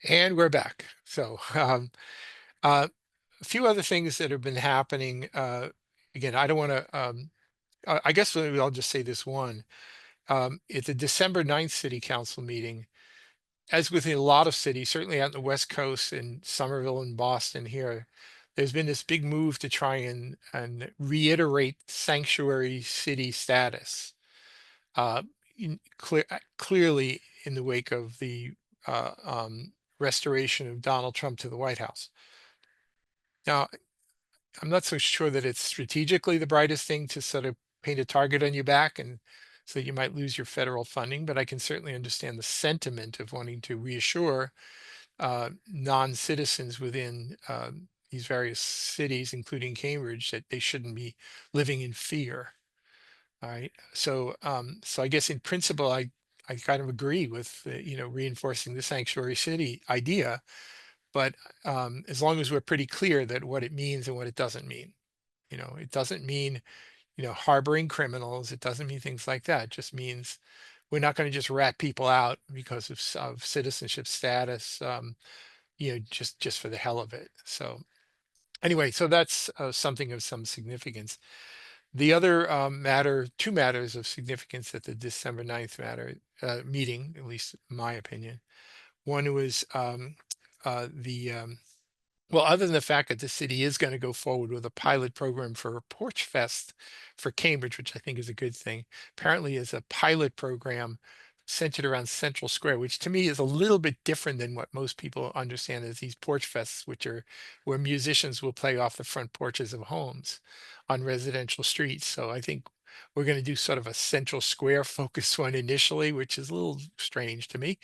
And we're back. So, a few other things that have been happening. Again, I don't want to. I guess maybe I'll just say this one. At the December 9th City Council meeting, as with a lot of cities, certainly out on the West Coast in Somerville and Boston here, there's been this big move to try and reiterate sanctuary city status. Uh, Clearly, in the wake of the restoration of Donald Trump to the White House. Now, I'm not so sure that it's strategically the brightest thing to sort of paint a target on your back and so you might lose your federal funding, but I can certainly understand the sentiment of wanting to reassure non-citizens within these various cities, including Cambridge, that they shouldn't be living in fear. All right. So I guess in principle, I kind of agree with reinforcing the sanctuary city idea, but as long as we're pretty clear that what it means and what it doesn't mean. It doesn't mean harboring criminals. It doesn't mean things like that. It just means we're not going to just rat people out because of citizenship status. Just for the hell of it. So anyway, so that's something of some significance. The other two matters of significance at the December 9th meeting, at least in my opinion. One was the well, other than the fact that the city is going to go forward with a pilot program for Porchfest for Cambridge, which I think is a good thing, apparently is a pilot program centered around Central Square, which to me is a little bit different than what most people understand as these porch fests, which are where musicians will play off the front porches of homes on residential streets. So I think we're going to do sort of a Central Square focused one initially, which is a little strange to me.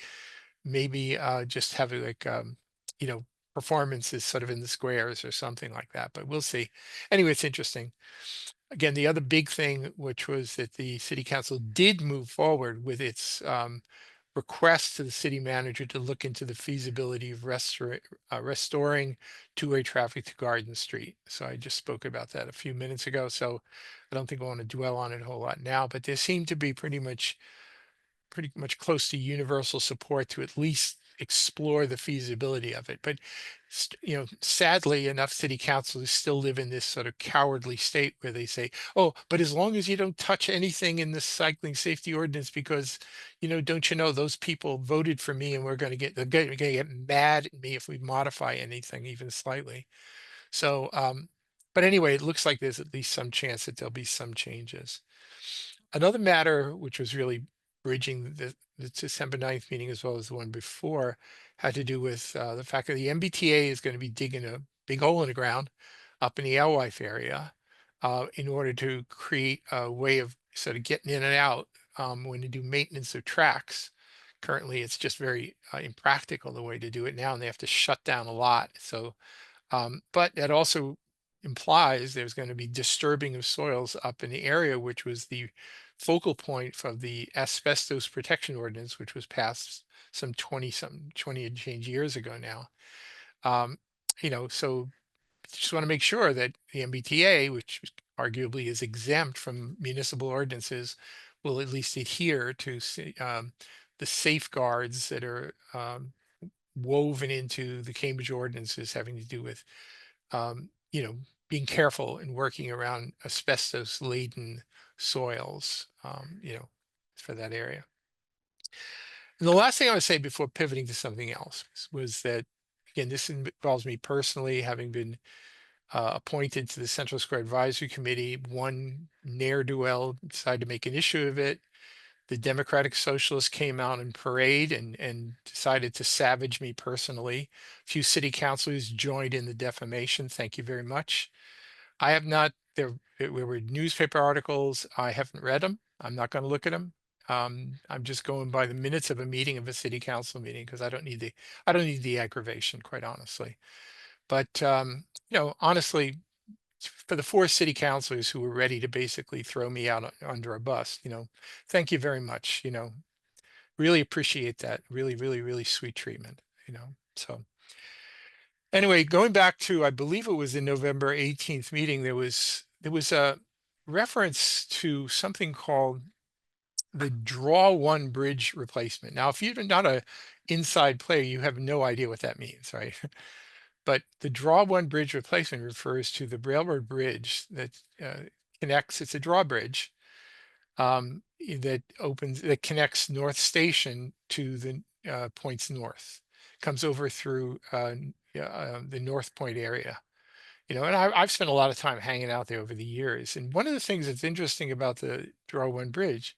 Maybe just have like you know performances sort of in the squares or something like that, but we'll see. Anyway, it's interesting. Again, the other big thing, which was that the city council did move forward with its request to the city manager to look into the feasibility of restoring two-way traffic to Garden Street. So I just spoke about that a few minutes ago. So I don't think I want to dwell on it a whole lot now, but there seemed to be pretty much close to universal support to at least explore the feasibility of it. But sadly enough, city councils still live in this sort of cowardly state where they say, "Oh, but as long as you don't touch anything in the cycling safety ordinance, because don't you know those people voted for me, and they're going to get mad at me if we modify anything even slightly." So, but anyway, it looks like there's at least some chance that there'll be some changes. Another matter, which was really bridging the December 9th meeting as well as the one before, had to do with the fact that the MBTA is going to be digging a big hole in the ground up in the Alewife area in order to create a way of sort of getting in and out when they do maintenance of tracks. Currently, it's just very impractical the way to do it now, and they have to shut down a lot. So but that also implies there's going to be disturbing of soils up in the area, which was the focal point of the asbestos protection ordinance, which was passed some 20 and change years ago now. Um, so just want to make sure that the MBTA, which arguably is exempt from municipal ordinances, will at least adhere to the safeguards that are woven into the Cambridge ordinances having to do with um, you know, being careful and working around asbestos laden soils, for that area. And the last thing I would say before pivoting to something else was that, again, this involves me personally, having been appointed to the Central Square Advisory Committee. One ne'er-do-well decided to make an issue of it. The Democratic Socialists came out in parade and decided to savage me personally. A few city councilors joined in the defamation. Thank you very much. I have not, there were newspaper articles. I haven't read them. I'm not going to look at them. I'm just going by the minutes of a meeting of a city council meeting because I don't need the aggravation, quite honestly. But honestly, for the four city councilors who were ready to basically throw me out under a bus, thank you very much. Really appreciate that. Really, really, really sweet treatment. So anyway, going back to, I believe it was the November 18th meeting, there was a reference to something called the Draw One Bridge replacement. Now, if you're not a inside player, you have no idea what that means, right? But the draw one bridge replacement refers to the railroad bridge that connects, it's a drawbridge that connects North Station to the points north, comes over through yeah, the North Point area. And I've spent a lot of time hanging out there over the years. And one of the things that's interesting about the drawbridge,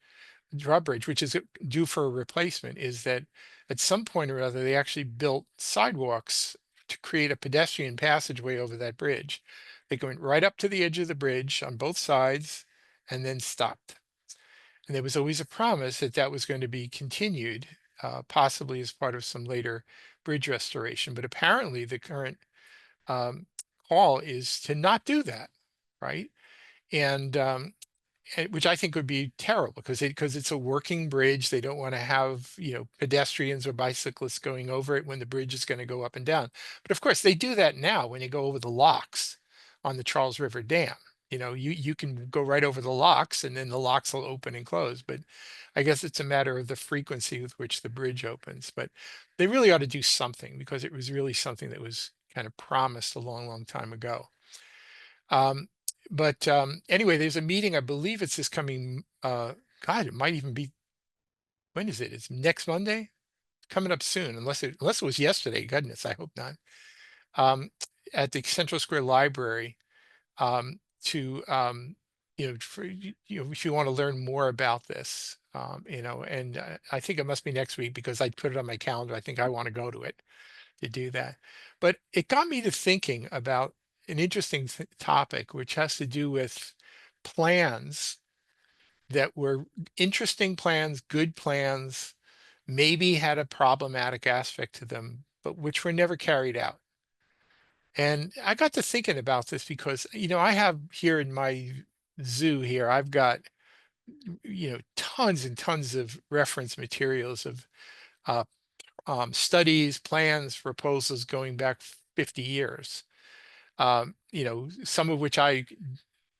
which is due for a replacement, is that at some point or other, they actually built sidewalks to create a pedestrian passageway over that bridge. They went right up to the edge of the bridge on both sides and then stopped. And there was always a promise that that was going to be continued, possibly as part of some later bridge restoration. But apparently, the current um, call is to not do that, right? And which I think would be terrible because it's a working bridge. They don't want to have pedestrians or bicyclists going over it when the bridge is going to go up and down. But of course, they do that now when you go over the locks on the Charles River Dam. You can go right over the locks and then the locks will open and close. But I guess it's a matter of the frequency with which the bridge opens. But they really ought to do something because it was really something that was kind of promised a long, long time ago. Um, but anyway, there's a meeting. I believe it's this coming. God, it might even be. When is it? It's next Monday, coming up soon. Unless it was yesterday. Goodness, I hope not. Um, at the Central Square Library to if you want to learn more about this, and I think it must be next week because I put it on my calendar. I think I want to go to it to do that. But it got me to thinking about an interesting topic, which has to do with plans that were interesting plans, good plans, maybe had a problematic aspect to them, but which were never carried out. And I got to thinking about this because, I have here in my zoo here, I've got, tons and tons of reference materials of uh, studies, plans, proposals going back 50 years. Some of which I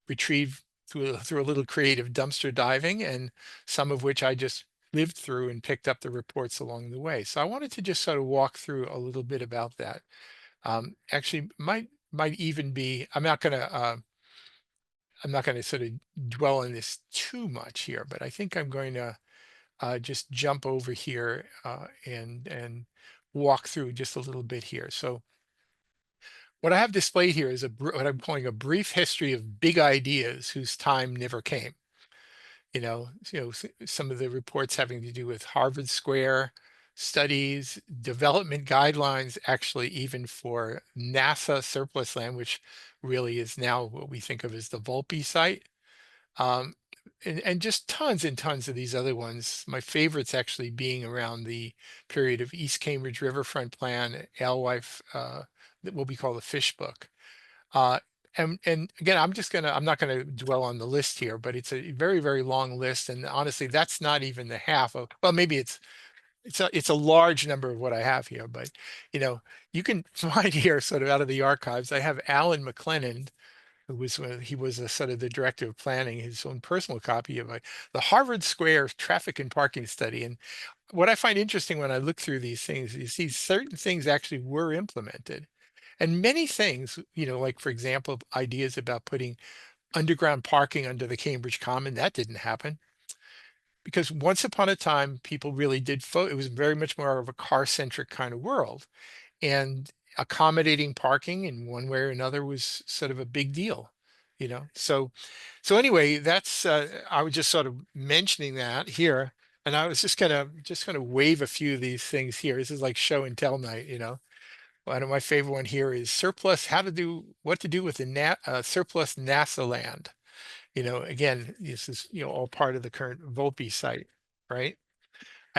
retrieved through a little creative dumpster diving, and some of which I just lived through and picked up the reports along the way. So I wanted to just sort of walk through a little bit about that. Actually, might even be. I'm not going to sort of dwell on this too much here, but I think I'm going to just jump over here and walk through just a little bit here. So what I have displayed here is what I'm calling a brief history of big ideas whose time never came. Some of the reports having to do with Harvard Square studies, development guidelines, actually even for NASA surplus land, which really is now what we think of as the Volpe site. Um, and just tons and tons of these other ones. My favorites actually being around the period of East Cambridge Riverfront Plan, Alewife, what we call the Fish Book. Uh, and again, I'm not gonna dwell on the list here, but it's a very, very long list. And honestly, that's not even the half of, well, maybe it's a large number of what I have here, but you can find here sort of out of the archives. I have Alan McLennan, who was he was a sort of the director of planning, his own personal copy of the Harvard Square traffic and parking study. And what I find interesting when I look through these things, you see certain things actually were implemented. And many things, like for example, ideas about putting underground parking under the Cambridge Common, that didn't happen. Because once upon a time, people really did, it was very much more of a car-centric kind of world. And accommodating parking in one way or another was sort of a big deal. So anyway, that's I was just sort of mentioning that here. And I was just gonna wave a few of these things here. This is like show and tell night. One of my favorite one here is what to do with the surplus NASA land. Again, this is all part of the current Volpe site, right?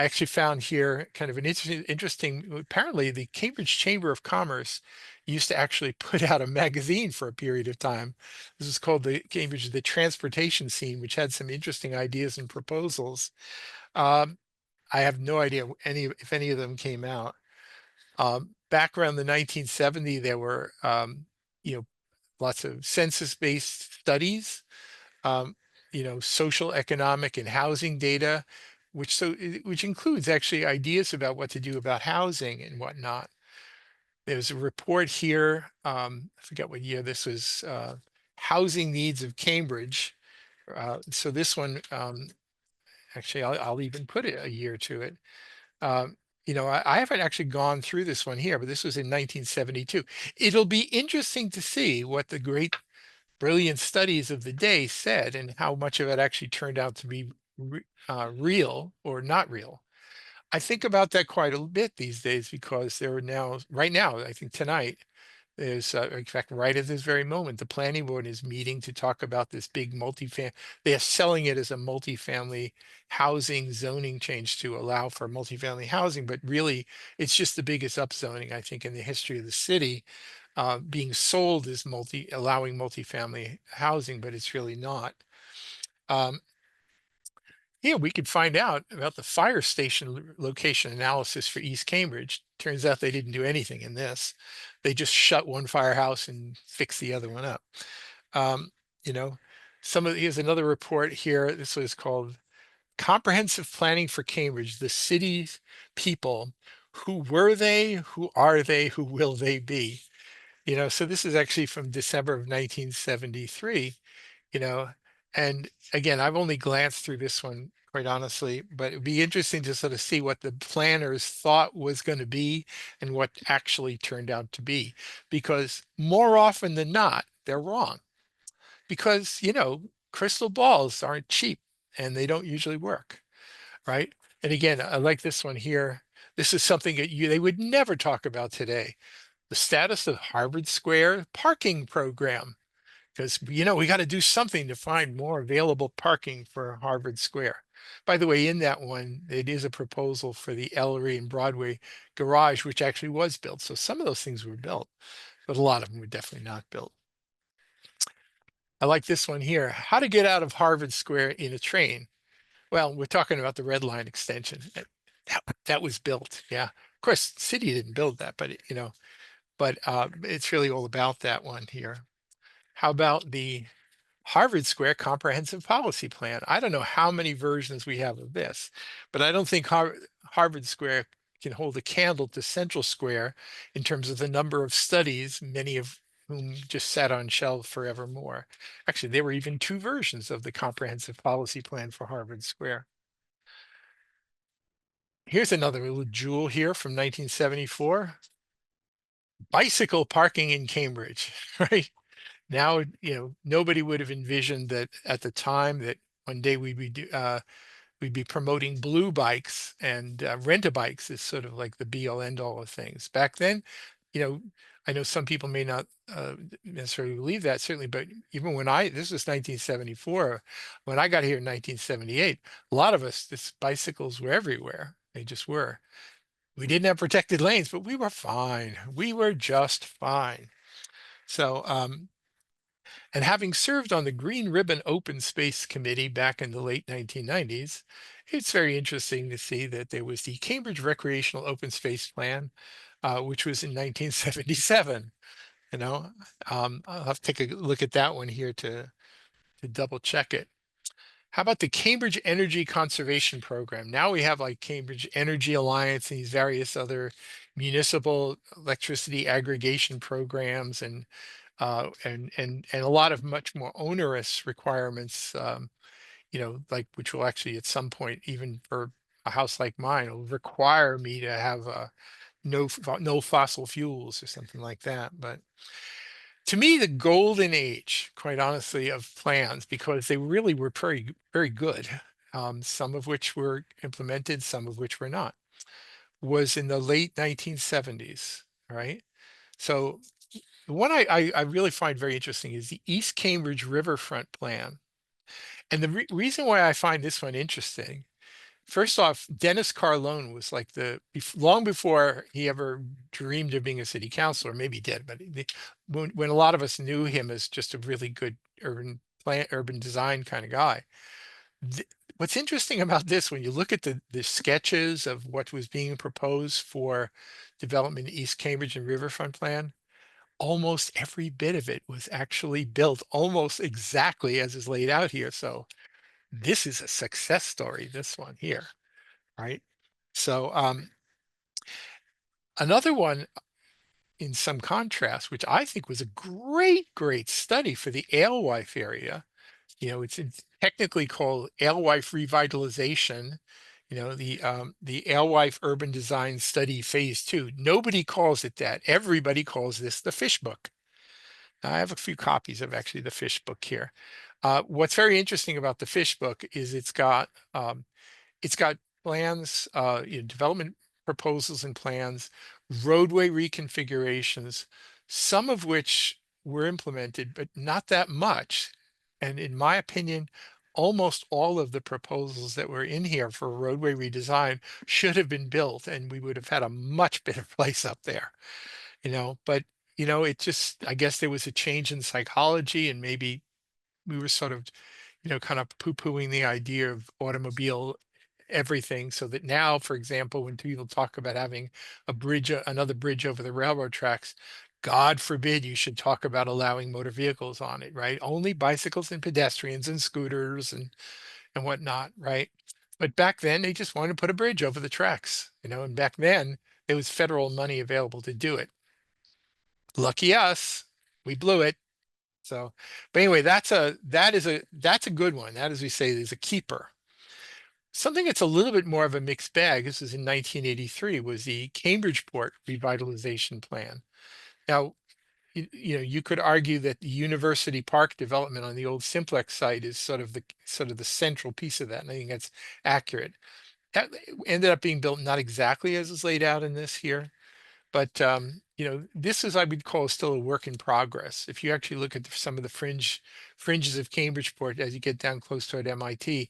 I actually found here kind of an interesting. Apparently, the Cambridge Chamber of Commerce used to actually put out a magazine for a period of time. This is called the Transportation Scene, which had some interesting ideas and proposals. Um, I have no idea if any of them came out. Back around the 1970, there were you know lots of census-based studies, social, economic, and housing data which includes actually ideas about what to do about housing and whatnot. There's a report here, I forget what year this was, Housing Needs of Cambridge. So this one, actually, I'll even put it a year to it. Um, I haven't actually gone through this one here, but this was in 1972. It'll be interesting to see what the great brilliant studies of the day said and how much of it actually turned out to be real or not real. I think about that quite a bit these days because there are now, right now, I think tonight, there's, in fact, right at this very moment, the planning board is meeting to talk about this big they're selling it as a multifamily housing zoning change to allow for multifamily housing, but really it's just the biggest upzoning, I think, in the history of the city, being sold as allowing multifamily housing, but it's really not. Um, yeah, we could find out about the fire station location analysis for East Cambridge. Turns out they didn't do anything in this. They just shut one firehouse and fixed the other one up. Um, you know, here's another report here. This was called Comprehensive Planning for Cambridge, the city's people. Who were they? Who are they? Who will they be? So this is actually from December of 1973, you know, and again, I've only glanced through this one, quite honestly, but it'd be interesting to sort of see what the planners thought was going to be and what actually turned out to be, because more often than not, they're wrong because, crystal balls aren't cheap and they don't usually work, right? And again, I like this one here. This is something that they would never talk about today. The status of Harvard Square parking program, because we got to do something to find more available parking for Harvard Square. By the way, in that one, it is a proposal for the Ellery and Broadway garage, which actually was built. So some of those things were built, but a lot of them were definitely not built. I like this one here. How to get out of Harvard Square in a train. Well, we're talking about the Red Line extension. That was built. Yeah. Of course, city didn't build that, but it's really all about that one here. How about the Harvard Square Comprehensive Policy Plan? I don't know how many versions we have of this, but I don't think Harvard Square can hold a candle to Central Square in terms of the number of studies, many of whom just sat on shelves forevermore. Actually, there were even two versions of the Comprehensive Policy Plan for Harvard Square. Here's another little jewel here from 1974. Bicycle parking in Cambridge, right? Now, nobody would have envisioned that at the time that one day we'd be promoting blue bikes and rent-a-bikes is sort of like the be-all end-all of things. Back then, you know, I know some people may not necessarily believe that, certainly, but even this was 1974, when I got here in 1978, a lot of us, bicycles were everywhere. They just were. We didn't have protected lanes, but we were fine. We were just fine. So, and having served on the Green Ribbon Open Space Committee back in the late 1990s, it's very interesting to see that there was the Cambridge Recreational Open Space Plan, which was in 1977. I'll have to take a look at that one here to double check it. How about the Cambridge Energy Conservation Program? Now we have like Cambridge Energy Alliance and these various other municipal electricity aggregation programs and a lot of much more onerous requirements, like which will actually at some point, even for a house like mine, will require me to have no fossil fuels or something like that. But to me, the golden age, quite honestly, of plans, because they really were very, very good, some of which were implemented, some of which were not, was in the late 1970s. All right. So the one I really find very interesting is the East Cambridge Riverfront Plan. And the reason why I find this one interesting, first off, Dennis Carlone was like long before he ever dreamed of being a city councilor, maybe he did, but when a lot of us knew him as just a really good urban design kind of guy. What's interesting about this, when you look at the sketches of what was being proposed for development in East Cambridge and Riverfront Plan, almost every bit of it was actually built almost exactly as is laid out here. So this is a success story, this one here. right? So another one in some contrast, which I think was a great study for the alewife area. It's technically called alewife revitalization. The alewife urban design study phase 2. Nobody calls it that. Everybody calls this the fish book. I have a few copies of actually the fish book here. What's very interesting about the fish book is it's got plans, development proposals and plans, roadway reconfigurations, some of which were implemented, but not that much. And in my opinion, almost all of the proposals that were in here for roadway redesign should have been built, and we would have had a much better place up there, But, it just, I guess there was a change in psychology, and maybe we were sort of kind of poo-pooing the idea of automobile everything, so that now, for example, when people talk about having another bridge over the railroad tracks, God forbid you should talk about allowing motor vehicles on it, right? Only bicycles and pedestrians and scooters and whatnot, right? But back then they just wanted to put a bridge over the tracks, and back then there was federal money available to do it. Lucky us, we blew it. So, but anyway, that's a good one. That, as we say, is a keeper. Something that's a little bit more of a mixed bag, this is in 1983, was the Cambridgeport revitalization plan. Now, you could argue that the University Park development on the old Simplex site is sort of the central piece of that, and I think that's accurate. That ended up being built not exactly as is laid out in this here, but this is, I would call, still a work in progress. If you actually look at some of the fringes of Cambridgeport as you get down close toward MIT,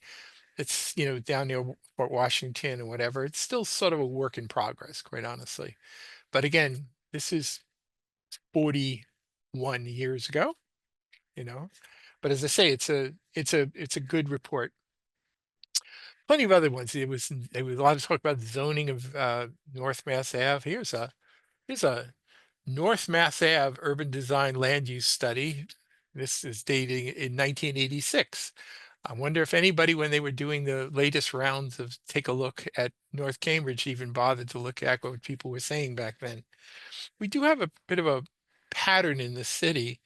it's down near Fort Washington and whatever. It's still sort of a work in progress, quite honestly. But again, this is 41 years ago, you know. But as I say, it's a good report. Plenty of other ones. There was a lot of talk about zoning of North Mass Ave. Here's a North Mass Ave urban design land use study. This is dating in 1986. I wonder if anybody, when they were doing the latest rounds of take a look at North Cambridge, even bothered to look at what people were saying back then. We do have a bit of a pattern in the city,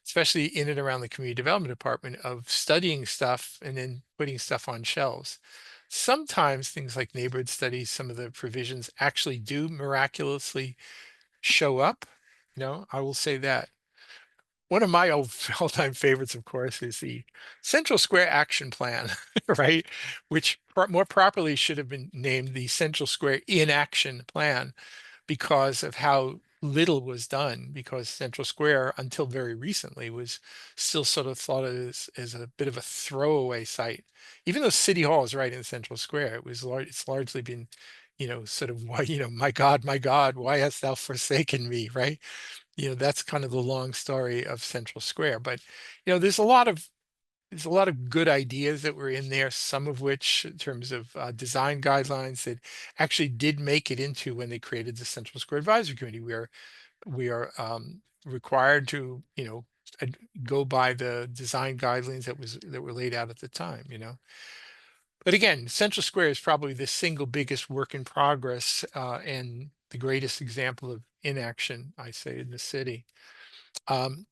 especially in and around the community development department, of studying stuff and then putting stuff on shelves. Sometimes things like neighborhood studies, some of the provisions actually do miraculously show up. I will say that. One of my all-time favorites, of course, is the Central Square Action Plan, right? Which more properly should have been named the Central Square Inaction Plan, because of how little was done, because Central Square, until very recently, was still sort of thought of as a bit of a throwaway site. Even though City Hall is right in Central Square, it's largely been, sort of, why, my God, why hast thou forsaken me, right? That's kind of the long story of Central Square. But there's a lot of good ideas that were in there, some of which, in terms of design guidelines, that actually did make it into when they created the Central Square Advisory Committee, where we are required to, go by the design guidelines that were laid out at the time. But again, Central Square is probably the single biggest work in progress, and the greatest example of inaction, I say, in the city. Um,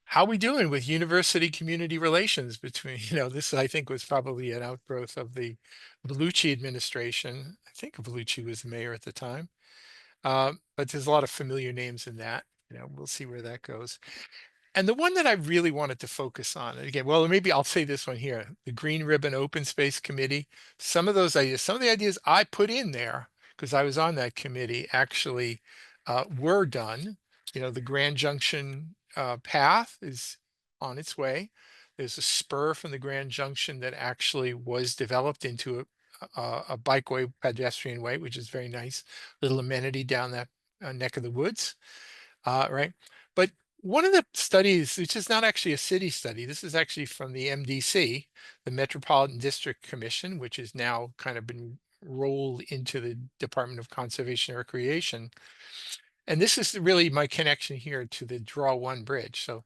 how we doing with university community relations between, this I think was probably an outgrowth of the Bellucci administration. I think Bellucci was the mayor at the time. But there's a lot of familiar names in that. We'll see where that goes. And the one that I really wanted to focus on, and again, well, maybe I'll say this one here, the Green Ribbon Open Space Committee. Some of those ideas, some of the ideas I put in there, because I was on that committee, actually were done. The Grand Junction path is on its way. There's a spur from the Grand Junction that actually was developed into a bikeway, pedestrian way, which is very nice. Little amenity down that neck of the woods, right? But one of the studies, which is not actually a city study, this is actually from the MDC, the Metropolitan District Commission, which has now kind of been rolled into the Department of Conservation and Recreation. And this is really my connection here to the Draw One Bridge. So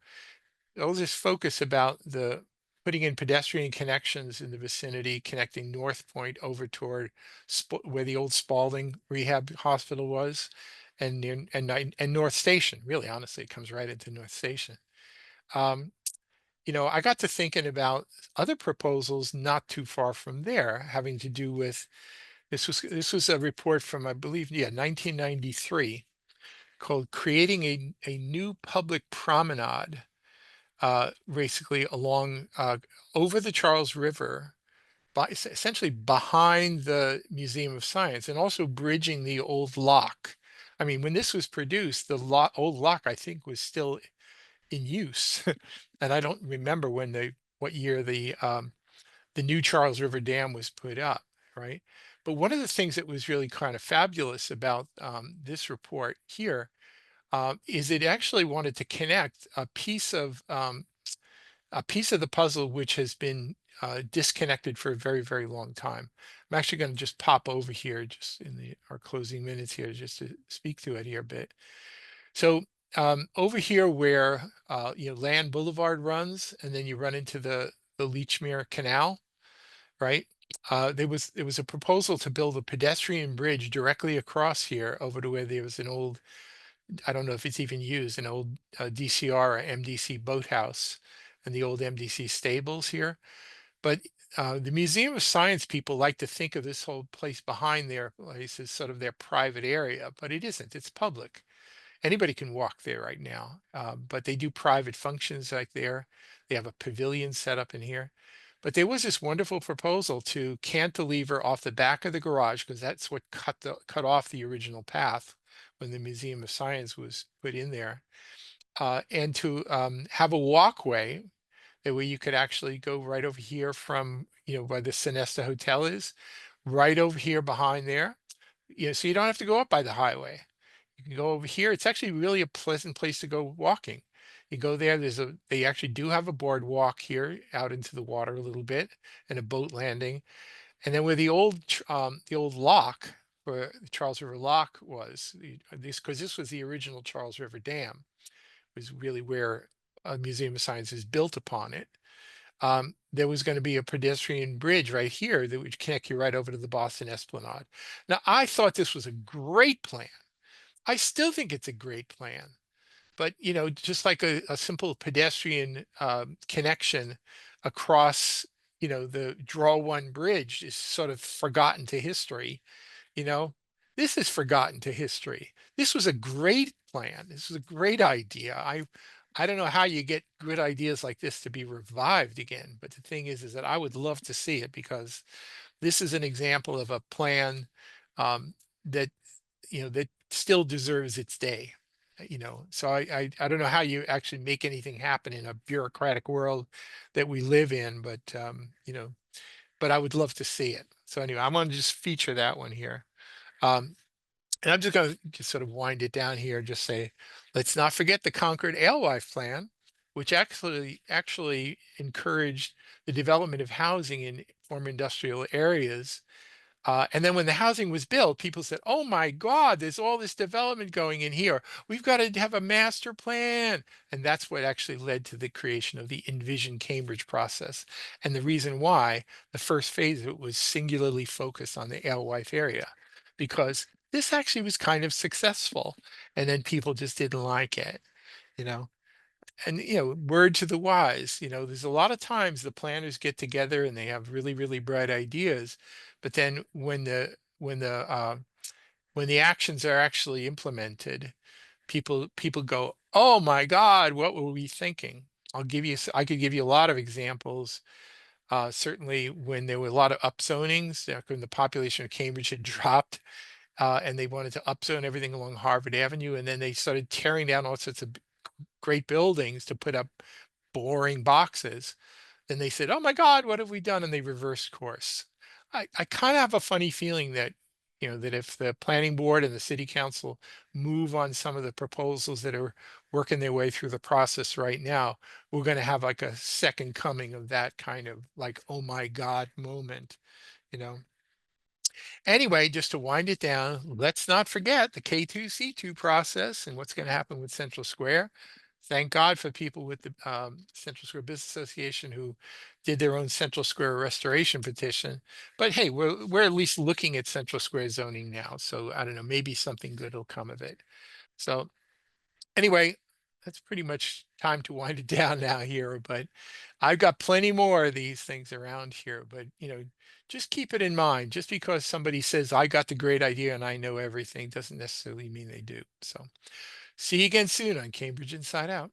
I'll just focus about the putting in pedestrian connections in the vicinity, connecting North Point over toward where the old Spalding Rehab Hospital was, and North Station. Really, honestly, it comes right into North Station. Um, I got to thinking about other proposals not too far from there, having to do with this was a report from, I believe, yeah, 1993, called "Creating a New Public Promenade," basically along over the Charles River, essentially behind the Museum of Science, and also bridging the old lock. I mean, when this was produced, the old lock, I think, was still in use, and I don't remember what year the new Charles River Dam was put up, right? But one of the things that was really kind of fabulous about this report here is it actually wanted to connect a piece of the puzzle which has been disconnected for a very, very long time. I'm actually going to just pop over here just in our closing minutes here just to speak to it here a bit. So over here where Land Boulevard runs, and then you run into the Leechmere Canal, right? There was a proposal to build a pedestrian bridge directly across here over to where there was an old, I don't know if it's even used, an old DCR or MDC boathouse and the old MDC stables here. But the Museum of Science people like to think of this whole place behind their place as sort of their private area, but it isn't. It's public. Anybody can walk there right now, but they do private functions like there. They have a pavilion set up in here. But there was this wonderful proposal to cantilever off the back of the garage, because that's what cut off the original path when the Museum of Science was put in there, and to have a walkway that way you could actually go right over here from, where the Sonesta Hotel is, right over here behind there. So you don't have to go up by the highway. You can go over here. It's actually really a pleasant place to go walking. You go there, they actually do have a boardwalk here out into the water a little bit, and a boat landing. And then where the old lock, where the Charles River Lock was, because this was the original Charles River Dam, was really where a Museum of Science is built upon it. There was going to be a pedestrian bridge right here that would connect you right over to the Boston Esplanade. Now, I thought this was a great plan. I still think it's a great plan. But, just like a simple pedestrian connection across, the Draw One Bridge is sort of forgotten to history. You know, this is forgotten to history. This was a great plan. This was a great idea. I don't know how you get good ideas like this to be revived again, but the thing is that I would love to see it, because this is an example of a plan that that still deserves its day. So I don't know how you actually make anything happen in a bureaucratic world that we live in, but I would love to see it. So anyway, I'm going to just feature that one here. Um, and I'm just going to sort of wind it down here, just say, let's not forget the Concord Alewife plan, which actually encouraged the development of housing in former industrial areas. And then when the housing was built, people said, oh my God, there's all this development going in here. We've got to have a master plan. And that's what actually led to the creation of the Envision Cambridge process. And the reason why the first phase of it was singularly focused on the Alewife area, because this actually was kind of successful. And then people just didn't like it, you know. And word to the wise, there's a lot of times the planners get together and they have really, really bright ideas, but then when the actions are actually implemented, people go, oh my God, what were we thinking? I could give you a lot of examples. Certainly when there were a lot of upzonings, when the population of Cambridge had dropped, and they wanted to upzone everything along Harvard Avenue, and then they started tearing down all sorts of great buildings to put up boring boxes. Then they said, oh my God, what have we done? And they reversed course. I kind of have a funny feeling that, that if the planning board and the city council move on some of the proposals that are working their way through the process right now, we're going to have like a second coming of that kind of like, oh my God moment, you know. Anyway, just to wind it down, let's not forget the K2C2 process and what's going to happen with Central Square. Thank God for people with the Central Square Business Association who did their own Central Square restoration petition. But hey, we're at least looking at Central Square zoning now. So I don't know, maybe something good will come of it. So anyway, that's pretty much time to wind it down now here. But I've got plenty more of these things around here. But just keep it in mind. Just because somebody says I got the great idea and I know everything doesn't necessarily mean they do. So see you again soon on Cambridge Inside Out.